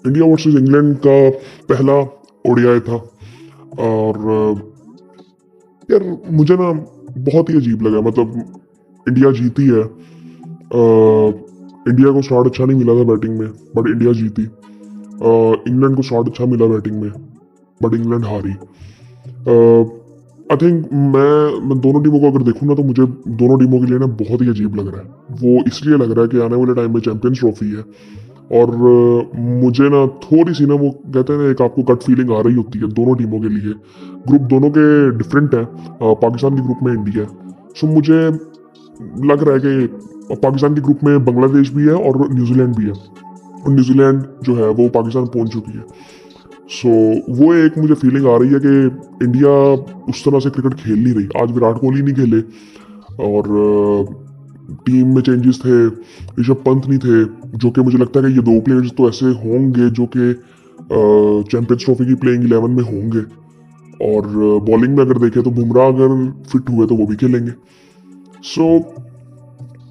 India versus England का पहला ODI था। और यार मुझे ना बहुत ही अजीब लगा, मतलब इंडिया जीती है। इंडिया को स्टार्ट अच्छा नहीं मिला था बैटिंग में, बट इंडिया जीती। इंग्लैंड को स्टार्ट अच्छा मिला बैटिंग में, बट इंग्लैंड हारी। आई थिंक मैं दोनों टीमों को अगर देखूँ ना, तो मुझे दोनों टीमों के लिए ना बहुत ही अजीब लग रहा है। वो इसलिए लग रहा है कि आने वाले टाइम में चैंपियंस ट्रॉफी है। और मुझे ना थोड़ी सी ना, वो कहते हैं ना, एक आपको गट फीलिंग आ रही होती है दोनों टीमों के लिए। ग्रुप दोनों के डिफरेंट है। पाकिस्तान के ग्रुप में इंडिया है। सो मुझे लग रहा है कि पाकिस्तान के ग्रुप में बांग्लादेश भी है और न्यूजीलैंड भी है। और न्यूजीलैंड जो है वो पाकिस्तान पहुंच चुकी है। सो वो एक मुझे फीलिंग आ रही है कि इंडिया उस तरह से क्रिकेट खेल नहीं रही। आज विराट कोहली नहीं खेले, और टीम में चेंजेस थे। ऋषभ पंत नहीं थे, जो कि मुझे लगता है कि ये दो प्लेयर्स तो ऐसे होंगे जो कि चैंपियंस ट्रॉफी की प्लेइंग 11 में होंगे। और बॉलिंग में अगर देखें तो बुमराह अगर फिट हुए तो वो भी खेलेंगे। सो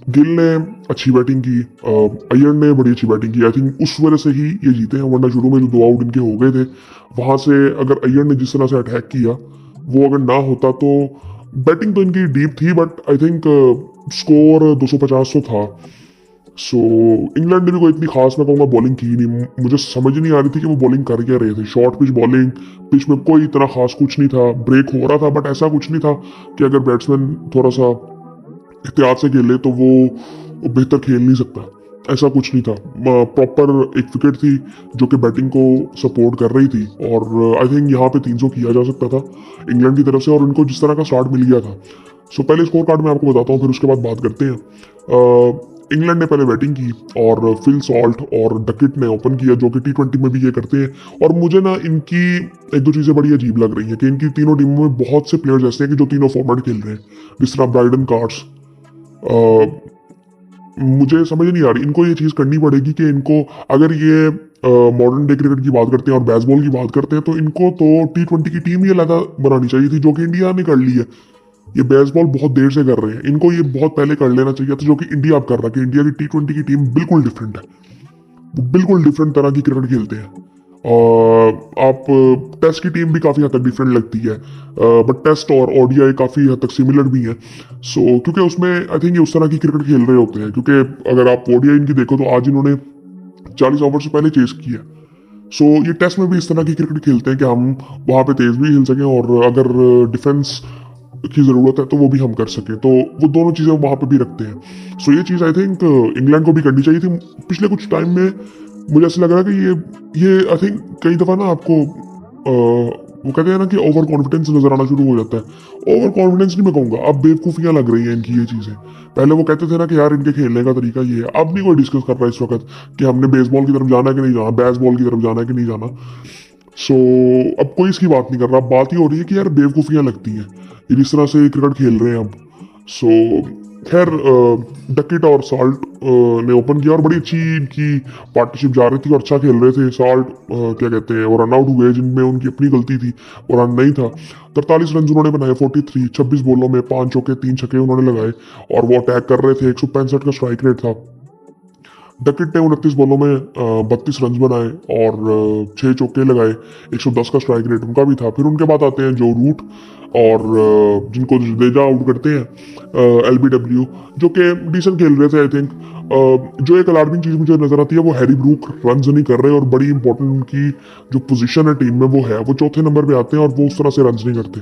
गिल ने अच्छी बैटिंग की, अय्यर ने बड़ी अच्छी बैटिंग की। आई थिंक उस वजह से ही ये जीते हैं, वरना शुरू में जो 2 आउट इनके हो गए थे, वहां से अगर अय्यर ने जिस तरह से अटैक किया, वो अगर ना होता तो बैटिंग तो इनकी डीप थी, बट आई थिंक स्कोर 250 तो था। सो इंग्लैंड ने भी कोई इतनी खास, मैं कहूँगा, बॉलिंग की नहीं। मुझे समझ नहीं आ रही थी कि वो बॉलिंग कर क्या रहे थे। शॉर्ट पिच बॉलिंग, पिच में कोई इतना खास कुछ नहीं था। ब्रेक हो रहा था, बट ऐसा कुछ नहीं था कि अगर बैट्समैन थोड़ा सा एहतियात से खेले तो वो बेहतर खेल नहीं सकता। ऐसा कुछ नहीं था। प्रॉपर एक विकेट थी जो कि बैटिंग को सपोर्ट कर रही थी। और आई थिंक यहाँ पे 300 किया जा सकता था इंग्लैंड की तरफ से, और उनको जिस तरह का स्टार्ट मिल गया था। सो पहले स्कोर कार्ड मैं आपको बताता हूँ, फिर उसके बाद बात करते हैं। इंग्लैंड ने पहले बैटिंग की, और फिल सॉल्ट और डकिट ने ओपन किया, जो कि टी20 में भी ये करते हैं। और मुझे ना इनकी एक दो चीज़ें बड़ी अजीब लग रही हैं कि इनकी तीनों टीमों में बहुत से प्लेयर्स ऐसे हैं कि जो तीनों फॉर्मेट खेल रहे हैं, जिस तरह ब्राइडन कार्ड्स। मुझे समझ नहीं आ रही, इनको ये चीज़ करनी पड़ेगी कि इनको, अगर ये मॉडर्न डे क्रिकेट की बात करते हैं और बेसबॉल की बात करते हैं, तो इनको तो टी20 की टीम ही अलग बनानी चाहिए थी, जो कि इंडिया ने कर ली है। ये बेसबॉल बहुत देर से कर रहे हैं, इनको ये बहुत पहले कर लेना चाहिए था, जो कि इंडिया अब कर रहा है। कि इंडिया की टी20 की टीम बिल्कुल डिफरेंट है, वो बिल्कुल डिफरेंट तरह की क्रिकेट खेलते हैं। आप टेस्ट की टीम भी काफ़ी हद तक डिफरेंट लगती है, बट टेस्ट और ओडीआई काफ़ी हद तक सिमिलर भी हैं। सो क्योंकि उसमें आई थिंक ये उस तरह की क्रिकेट खेल रहे होते हैं, क्योंकि अगर आप ओडीआई इनकी देखो तो आज इन्होंने 40 ओवर से पहले चेस किया। सो ये टेस्ट में भी इस तरह की क्रिकेट खेलते हैं कि हम वहाँ पे तेज भी खेल सकें, और अगर डिफेंस की ज़रूरत है तो वो भी हम कर सकें। तो वो दोनों चीज़ें वहाँ पे भी रखते हैं। सो ये चीज़ आई थिंक इंग्लैंड को भी करनी चाहिए थी। पिछले कुछ टाइम में मुझे ऐसा लग रहा है कि ये आई थिंक कई दफ़ा ना आपको वो कहते हैं ना कि ओवर कॉन्फिडेंस नजर आना शुरू हो जाता है। ओवर कॉन्फिडेंस नहीं मैं कहूँगा, अब बेवकूफ़ियाँ लग रही हैं इनकी ये चीज़ें। पहले वो कहते थे ना कि यार इनके खेलने का तरीका ये है, अब नहीं कोई डिस्कस कर रहा इस वक्त कि हमने बेसबॉल की तरफ जाना है कि नहीं जाना, बेसबॉल की तरफ जाना है कि नहीं जाना। सो अब कोई इसकी बात नहीं कर रहा, बात ही हो रही है कि यार बेवकूफ़ियाँ लगती हैं ये जिस तरह से क्रिकेट खेल रहे हैं अब। सो खैर, डकिट और साल्ट ने ओपन किया, और बड़ी अच्छी इनकी पार्टनरशिप जा रही थी, और अच्छा खेल रहे थे। साल्ट क्या कहते हैं, वो रन आउट हुए जिनमें उनकी अपनी गलती थी, वो रन नहीं था। 43 रन उन्होंने बनाए, 43, 26 बॉलों में 5 चौके 3 छक्के उन्होंने लगाए। और वो अटैक कर रहे थे, 165 का स्ट्राइक रेट था। डकिट ने 29 बॉलों में 32 रन बनाए और 6 चौके लगाए। 110 का स्ट्राइक रेट उनका भी था। फिर उनके बाद आते हैं जो रूट, और जिनको जडेजा आउट करते हैं, एलबीडब्ल्यू, जो कि डिसेंट खेल रहे थे आई थिंक। जो एक अलार्मिंग चीज़ मुझे नजर आती है, वो हैरी ब्रूक रन नहीं कर रहे, और बड़ी इंपॉर्टेंट उनकी जो पोजीशन है टीम में वो है, वो चौथे नंबर पे आते हैं और वो उस तरह से रन नहीं करते।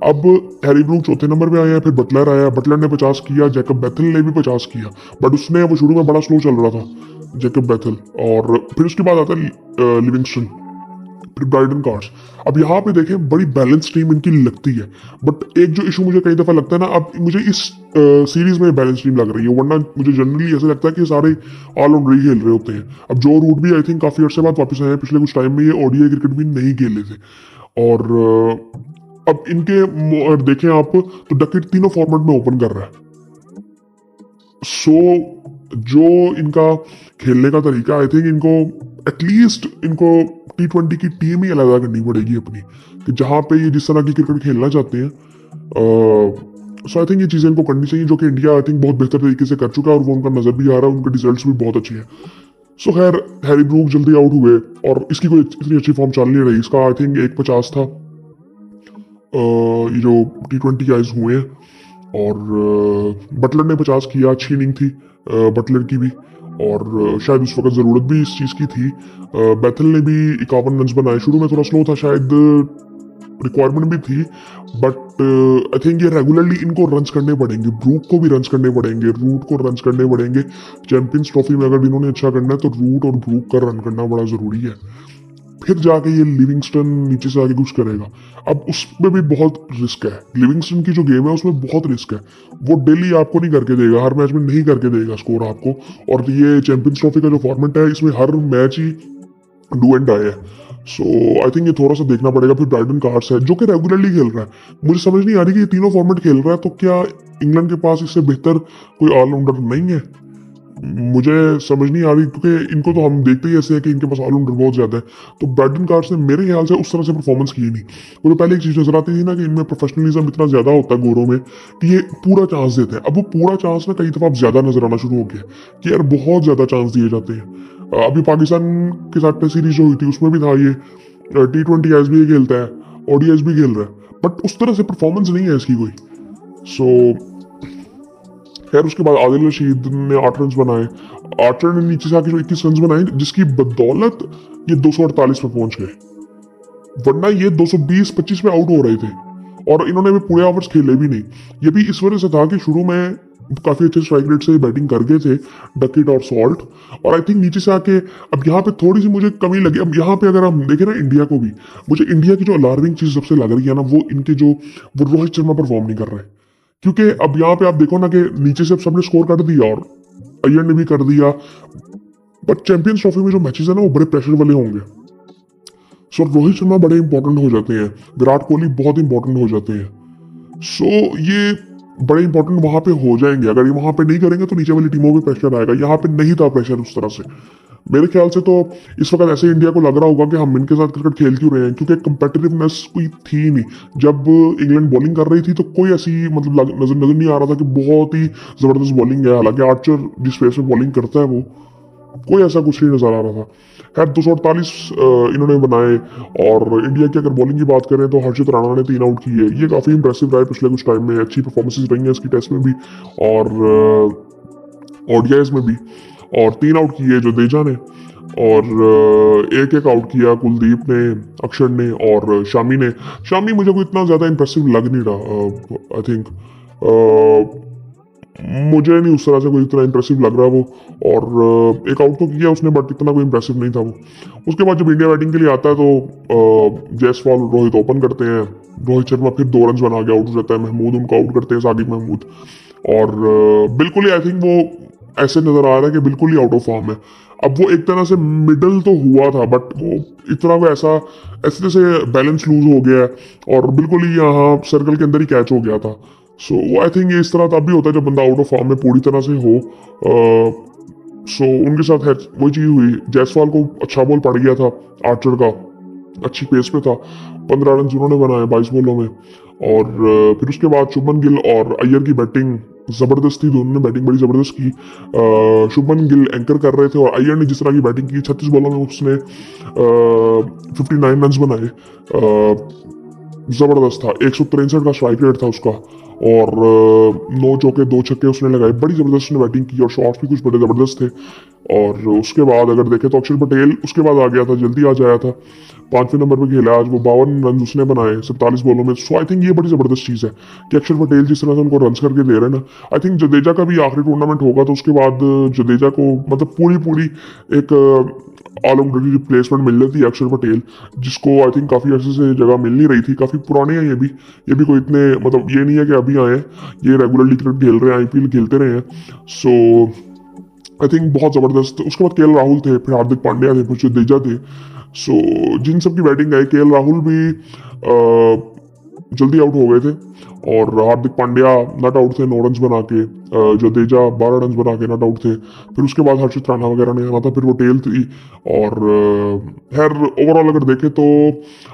अब हैरी ब्रूक चौथे नंबर पे आए हैं, फिर बटलर आया, बटलर ने 50 किया, जैकब बैथल ने भी 50 किया, बट उसने वो शुरू में बड़ा स्लो चल रहा था, जैकब बैथल। और फिर उसके बाद आता है लिविंगस्टन, फिर ब्राइडन कार्ड्स। अब यहाँ पे देखें बड़ी बैलेंस टीम इनकी लगती है, बट एक जो इशू मुझे कई दफा लगता है ना, अब मुझे इस सीरीज में बैलेंस टीम लग रही है, वरना मुझे जनरली ऐसा लगता है कि सारे ऑलराउंडर ही खेल रहे होते हैं। अब जो रूट भी आई थिंक काफी अर्से बाद वापस आए हैं, पिछले कुछ टाइम में ये ओडीआई क्रिकेट भी नहीं खेले थे। और अब इनके देखें आप तो डकिट तीनों फॉर्मेट में ओपन कर रहा है। सो जो इनका खेलने का तरीका, आई थिंक इनको एटलीस्ट इनको टी20 की टीम ही अलग करनी पड़ेगी अपनी, कि जहाँ पे ये जिस तरह की क्रिकेट खेलना चाहते हैं। सो आई थिंक ये चीज़ें इनको करनी चाहिए, जो कि इंडिया आई थिंक बहुत बेहतर तरीके से कर चुका है, और वो उनका नजर भी आ रहा है, उनके रिजल्ट्स भी बहुत अच्छे हैं। सो खैर हैरी ब्रूक जल्दी आउट हुए और इसकी कोई इतनी अच्छी फॉर्म चल नहीं रही। इसका आई थिंक 150 था ये जो T20 आइज हुए हैं। और बटलर ने 50 किया, अच्छी इनिंग थी बटलर की भी। और शायद उस वक्त ज़रूरत भी इस चीज़ की थी। बैथल ने भी 51 रन बनाए। शुरू में थोड़ा स्लो था, शायद रिक्वायरमेंट भी थी, बट आई थिंक ये रेगुलरली इनको रन्स करने पड़ेंगे। ब्रूक को भी रन्स करने पड़ेंगे, रूट को रन्स करने पड़ेंगे। चैंपियंस ट्रॉफी में अगर इन्होंने अच्छा करना है तो रूट और ब्रूक का रन करना बड़ा ज़रूरी है। फिर जाके ये लिविंगस्टन नीचे से आके कुछ करेगा। अब उसमें भी बहुत रिस्क है। लिविंगस्टन की जो गेम है उसमें बहुत रिस्क है। वो डेली आपको नहीं करके देगा, हर मैच में नहीं करके देगा स्कोर आपको। और ये चैंपियंस ट्रॉफी का जो फॉर्मेट है इसमें हर मैच ही डू एंड डाई है। सो आई थिंक ये थोड़ा सा देखना पड़ेगा। फिर ब्राइटन कार्ड्स है जो कि रेगुलरली खेल रहा है। मुझे समझ नहीं आ रही कि ये तीनों फॉर्मेट खेल रहा है तो क्या इंग्लैंड के पास इससे बेहतर कोई ऑलराउंडर नहीं है? मुझे समझ नहीं आ रही, क्योंकि इनको तो हम देखते ही ऐसे हैं कि इनके पास ऑलराउंडर बहुत ज्यादा है। तो ब्राइटन कार्ड्स ने मेरे ख्याल से उस तरह से परफॉर्मेंस की नहीं। वो तो पहले एक चीज नजर आती थी ना कि इनमें प्रोफेशनलिज्म इतना ज्यादा होता है गोरों में कि ये पूरा चांस देते हैं। अब वो पूरा चांस ना कई दफा अब ज्यादा नजर आना शुरू हो गया कि यार बहुत ज्यादा चांस दिए जाते हैं। अभी पाकिस्तान के साथ टेस्ट सीरीज जो हुई थी उसमें भी था ये T20 आइज भी खेलता है, ODIs भी खेल रहा है, बट उस तरह से परफॉर्मेंस नहीं है इसकी कोई। सो खैर उसके बाद आदिल रशीद ने 8 रन बनाए। आर्चर ने नीचे से आके जो 21 रन बनाए जिसकी बदौलत ये 248 पे पहुंच गए, वरना ये 220-25 पे आउट हो रहे थे। और इन्होंने भी पूरे ओवर्स खेले भी नहीं। ये भी इस वजह से था कि शुरू में काफी अच्छे स्ट्राइक रेट से बैटिंग कर गए थे डकिट और सॉल्ट। और आई थिंक नीचे से आके अब यहाँ पे थोड़ी सी मुझे कमी लगी। अब यहाँ पे अगर हम देखें ना इंडिया को भी, मुझे इंडिया की जो अलार्मिंग चीज सबसे लग रही है ना वो इनके जो वो रोहित शर्मा परफॉर्म नहीं कर रहे। क्योंकि अब यहाँ पे आप देखो ना कि नीचे से सबने स्कोर कर दिया और अय्यर ने भी कर दिया, बट चैंपियंस ट्रॉफी में जो मैचेस है ना वो बड़े प्रेशर वाले होंगे। सो रोहित शर्मा बड़े इंपॉर्टेंट हो जाते हैं, विराट कोहली बहुत इंपॉर्टेंट हो जाते हैं। सो ये बड़े इंपॉर्टेंट वहां पे हो जाएंगे। अगर ये वहां पे नहीं करेंगे तो नीचे वाली टीमों पे प्रेशर आएगा। यहाँ पे नहीं था प्रेशर उस तरह से। मेरे ख्याल से तो इस वक्त ऐसे इंडिया को लग रहा होगा कि हम इनके साथ क्रिकेट खेल क्यों रहे हैं, क्योंकि कंपेटिटिवनेस कोई थी ही नहीं। जब इंग्लैंड बॉलिंग कर रही थी तो कोई ऐसी मतलब नजर नजर नहीं आ रहा था कि बहुत ही जबरदस्त बॉलिंग है। हालांकि आर्चर जिस पेस में बॉलिंग करता है वो कोई ऐसा कुछ नहीं नजर आ रहा था। खैर 248 इन्होंने बनाए। और इंडिया की अगर बॉलिंग की बात करें तो हर्षित राणा ने 3 आउट किए। ये काफी इंप्रेसिव रहा है पिछले कुछ टाइम में। अच्छी परफॉर्मेंसेज रही हैं इसकी टेस्ट में भी और ODIs में भी। और 3 आउट किए जडेजा ने और एक एक आउट किया कुलदीप ने, अक्षर ने और शामी ने। शामी मुझे कोई इतना ज्यादा इंप्रेसिव लग नहीं रहा। आई थिंक मुझे नहीं उस तरह से कोई इतना इंप्रेसिव लग रहा वो। और एक आउट तो किया उसने बट इतना कोई इंप्रेसिव नहीं था वो। उसके बाद जब इंडिया बैटिंग के लिए आता है तो जायसवाल रोहित ओपन करते हैं। रोहित शर्मा फिर 2 रन बना के आउट हो जाता है। महमूद उनको आउट करते हैं, साकिब महमूद। और बिल्कुल ही आई थिंक वो ऐसे नजर आ रहा है कि बिल्कुल ही आउट ऑफ फॉर्म है। अब वो एक तरह से मिडल तो हुआ था बट वो इतना वो ऐसा ऐसे जैसे बैलेंस लूज हो गया है और बिल्कुल ही यहाँ सर्कल के अंदर ही कैच हो गया था। सो वो आई थिंक ये इस तरह तब भी होता है जब बंदा आउट ऑफ फॉर्म में पूरी तरह से हो। सो उनके साथ है वही चीज हुई। जायसवाल को अच्छा बॉल पड़ गया था आर्चर का, अच्छी पेस पे था। 15 रन उन्होंने बनाए 22 बॉलों में। और फिर उसके बाद शुभमन गिल और अय्यर की बैटिंग जबरदस्त थी। दोनों ने बैटिंग बड़ी जबरदस्त की। शुभमन गिल एंकर कर रहे थे और अय्यर ने जिस तरह की बैटिंग की 36 बॉलों में उसने 59 रन बनाए। जबरदस्त था। 163 का स्ट्राइक रेट था उसका और 9 चौके 2 छक्के उसने लगाए। बड़ी जबरदस्त उसने बैटिंग की और शॉट्स भी कुछ बड़े जबरदस्त थे। और उसके बाद अगर देखें तो अक्षर पटेल उसके बाद आ गया था, जल्दी आ जाया था। 5वें नंबर पे खेला आज वो। 52 रन उसने बनाए 47 बॉलों में। सो आई थिंक ये बड़ी जबरदस्त चीज है कि अक्षर पटेल जिस तरह से उनको रन करके दे रहे हैं ना। आई थिंक जडेजा का भी आखिरी टूर्नामेंट होगा तो उसके बाद जडेजा को मतलब पूरी एक ऑलराउंडर की रिप्लेसमेंट मिल रही थी अक्षर पटेल, जिसको आई थिंक काफी अर्से से जगह मिल नहीं रही थी। काफी पुराने हैं ये भी कोई इतने मतलब ये नहीं है कि अभी आए हैं। ये रेगुलरली क्रिकेट खेल रहे हैं, IPL खेलते रहे हैं। सो आई थिंक बहुत जबरदस्त। उसके बाद KL राहुल थे, फिर हार्दिक पांड्या थे, फिर जडेजा थे। सो जिन सब की बैटिंग आई, KL राहुल भी जल्दी आउट हो गए थे और हार्दिक पांड्या नॉट आउट थे 9 रन बना के। जडेजा 12 रन बना के नॉट आउट थे। फिर उसके बाद हर्षित राणा वगैरह ने आना था, फिर वो टेल थी। और खैर ओवरऑल अगर देखें तो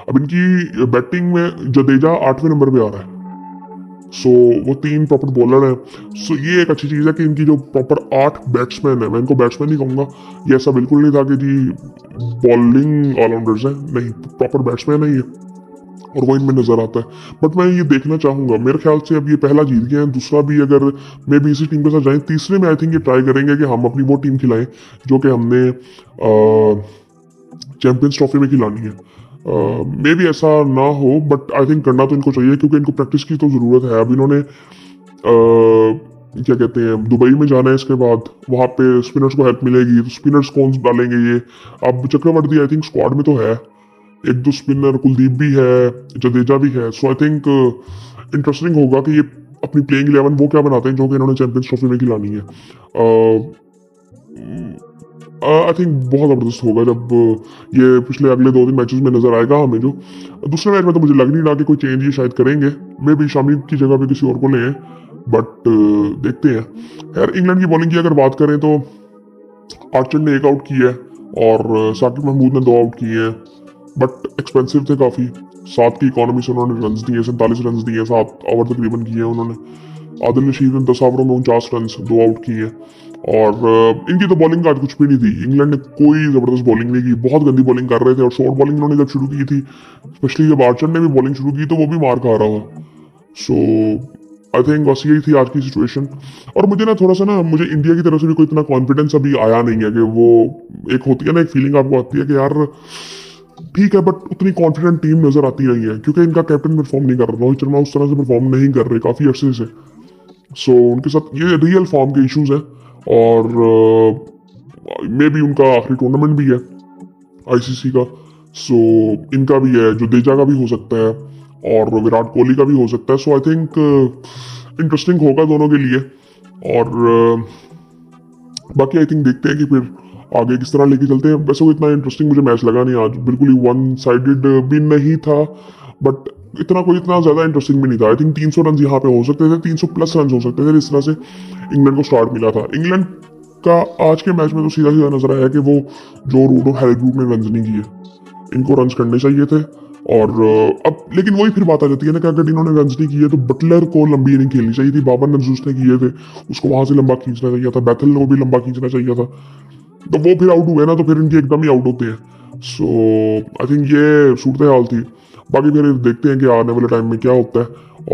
अब इनकी बैटिंग में जडेजा 8वें नंबर पे आ रहा है। सो वो 3 प्रॉपर बॉलर हैं। सो ये एक अच्छी चीज़ है कि इनकी जो प्रॉपर 8 बैट्समैन है, मैं इनको बैट्समैन नहीं कहूँगा, ये ऐसा बिल्कुल नहीं था कि जी बॉलिंग ऑलराउंडर्स हैं, नहीं, प्रॉपर बैट्समैन है ये, और वो इनमें नजर आता है। बट मैं ये देखना चाहूंगा, मेरे ख्याल से अब ये पहला जीत गए हैं, दूसरा भी अगर मे भी इसी टीम के साथ जाएं, तीसरे में आई थिंक ये ट्राई करेंगे कि हम अपनी वो टीम खिलाएं जो कि हमने चैंपियंस ट्रॉफी में खिलानी है। मे भी ऐसा ना हो, बट आई थिंक करना तो इनको चाहिए क्योंकि इनको प्रैक्टिस की तो ज़रूरत है। अब इन्होंने क्या कहते हैं, दुबई में जाना है, इसके बाद वहाँ पे स्पिनर्स को हेल्प मिलेगी, तो स्पिनर्स कौन डालेंगे ये। अब चक्रवर्ती आई थिंक स्क्वाड में तो है, एक दो स्पिनर कुलदीप भी है, जडेजा भी है। सो आई थिंक इंटरेस्टिंग होगा कि ये अपनी प्लेइंग 11 वो क्या बनाते हैं जो कि इन्होंने चैंपियंस ट्रॉफी में खिलानी है। आई थिंक बहुत ज़बरदस्त होगा जब ये पिछले अगले 2 दिन मैचेस में नजर आएगा हमें। जो दूसरे मैच में तो मुझे लग नहीं रहा कि कोई चेंज ये शायद करेंगे, मे भी शामी की जगह पे किसी और को लें, बट देखते हैं। यार इंग्लैंड की बॉलिंग की अगर बात करें तो आर्चर ने 1 आउट किया है और साकिब महमूद ने 2 आउट किए हैं, बट एक्सपेंसिव थे काफ़ी। 7 की इकोनॉमी से उन्होंने रन दिए, 47 रन दिए, 7 ओवर तकरीबन किए हैं उन्होंने। आदिल रशीद ने 10 ओवरों में 49 रन, 2 आउट किए। और इनकी तो बॉलिंग का आज कुछ भी नहीं थी, इंग्लैंड ने कोई ज़बरदस्त बॉलिंग नहीं की, बहुत गंदी बॉलिंग कर रहे थे। और शॉर्ट बॉलिंग उन्होंने जब शुरू की थी, स्पेशली जब आर्चर ने भी बॉलिंग शुरू की, तो वो भी मार खा रहा था। सो आई थिंक बस यही थी आज की सिचुएशन। और मुझे ना थोड़ा सा ना, मुझे इंडिया की तरफ से भी कोई इतना कॉन्फिडेंस अभी आया नहीं है कि वो एक होती है ना, एक फीलिंग आपको आती है कि यार ठीक है, बट उतनी कॉन्फिडेंट टीम नजर आती नहीं है क्योंकि इनका कैप्टन परफॉर्म नहीं कर रहा, रोहित शर्मा उस तरह से परफॉर्म नहीं कर रहे काफ़ी अरसे से। सो उनके साथ ये रियल फॉर्म के इश्यूज हैं, और मे भी उनका आखिरी टूर्नामेंट भी है आईसीसी का। सो इनका भी है, जडेजा का भी हो सकता है और विराट कोहली का भी हो सकता है। सो आई थिंक इंटरेस्टिंग होगा दोनों के लिए। और बाकी आई थिंक देखते हैं कि फिर आगे किस तरह लेके चलते हैं। वैसे वो इतना इंटरेस्टिंग मुझे मैच लगा नहीं आज, बिल्कुल ही वन साइडेड भी नहीं था, बट इतना ज़्यादा इंटरेस्टिंग भी नहीं था। आई थिंक 300 रन यहाँ पे हो सकते थे, 300 प्लस रन हो सकते थे, इस तरह से इंग्लैंड को स्टार्ट मिला था। इंग्लैंड का आज के मैच में तो सीधा सीधा नजर आया कि वो जो रूट और हैरी ब्रूक ने रन नहीं किए, इनको रन करने चाहिए थे। और अब लेकिन वही फिर बात आ जाती है ना कि अगर इन्होंने रन नहीं किए तो बटलर को लंबी इनिंग खेलनी चाहिए थी। बाबर नजूस ने किए थे, उसको वहां से लंबा खींचना चाहिए था, बैथल को भी लंबा खींचना चाहिए था, तो वो फिर आउट हुए ना, तो फिर इनके एकदम ही आउट होते हैं। सो आई थिंक ये सूरत हाल थी। बाकी फिर देखते हैं कि आने वाले टाइम में क्या होता है।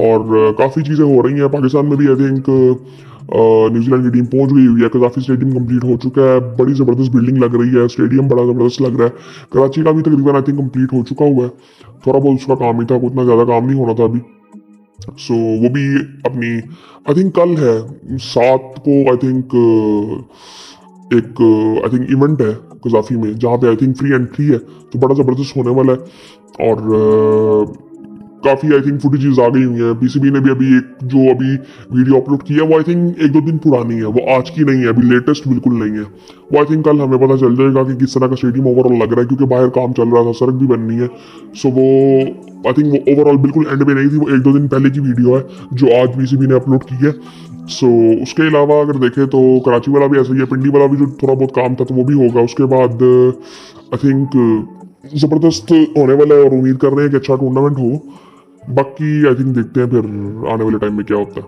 और काफ़ी चीज़ें हो रही हैं पाकिस्तान में भी। आई थिंक न्यूजीलैंड की टीम पहुंच गई हुई है, कजाफी स्टेडियम कंप्लीट हो चुका है, बड़ी ज़बरदस्त बिल्डिंग लग रही है, स्टेडियम बड़ा ज़बरदस्त लग रहा है। कराची का भी तकरीबन आई थिंक कंप्लीट हो चुका हुआ है, थोड़ा बहुत उसका काम ही था, उतना ज़्यादा काम नहीं होना था अभी। सो वो भी अपनी आई थिंक कल है 7 को आई थिंक एक आई थिंक इवेंट है कजाफी में, जहाँ पे आई थिंक फ्री एंट्री है, तो बड़ा ज़बरदस्त होने वाला है। और काफ़ी आई थिंक फुटेजेस आ गई हुई हैं। पीसीबी ने भी अभी एक जो अभी वीडियो अपलोड किया, वो आई थिंक 1-2 दिन पुरानी है, वो आज की नहीं है, अभी लेटेस्ट बिल्कुल नहीं है। वो आई थिंक कल हमें पता चल जाएगा कि किस तरह का स्टेडियम ओवरऑल लग रहा है, क्योंकि बाहर काम चल रहा था, सड़क भी बननी है। सो वो आई थिंक वो ओवरऑल बिल्कुल एंड में नहीं थी, वो 1-2 दिन पहले की वीडियो है जो आज पीसीबी ने अपलोड की है। सो उसके अलावा अगर देखें तो कराची वाला भी ऐसा ही है, पिंडी वाला भी जो थोड़ा बहुत काम था तो वो भी होगा। उसके बाद आई थिंक ज़बरदस्त होने वाला है और उम्मीद कर रहे हैं कि अच्छा टूर्नामेंट हो। बाकी आई थिंक देखते हैं फिर आने वाले टाइम में क्या होता है।